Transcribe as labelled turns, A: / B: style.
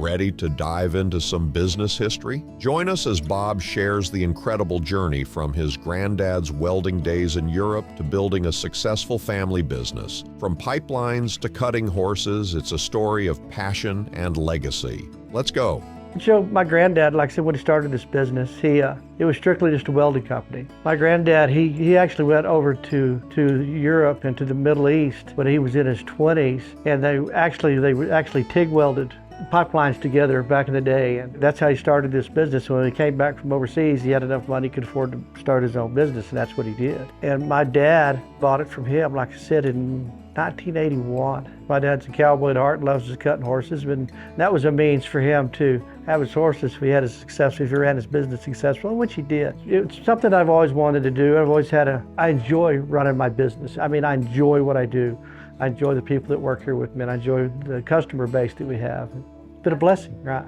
A: Ready to dive into some business history? Join us as Bob shares the incredible journey from his granddad's welding days in Europe to building a successful family business. From pipelines to cutting horses, it's a story of passion and legacy. Let's go.
B: So my granddad, like I said, when he started this business, it was strictly just a welding company. My granddad, he actually went over to Europe and to the Middle East when he was in his 20s, and they actually TIG welded pipelines together back in the day, and that's how he started this business. When he came back from overseas, he had enough money, he could afford to start his own business, and that's what he did. And my dad bought it from him, like I said, in 1981. My dad's a cowboy at heart, loves his cutting horses, and that was a means for him to have his horses if he had a success, if he ran his business successful, which he did. It's something I've always wanted to do. I enjoy running my business. I mean, I enjoy what I do. I enjoy the people that work here with me, and I enjoy the customer base that we have. It's been a blessing, right?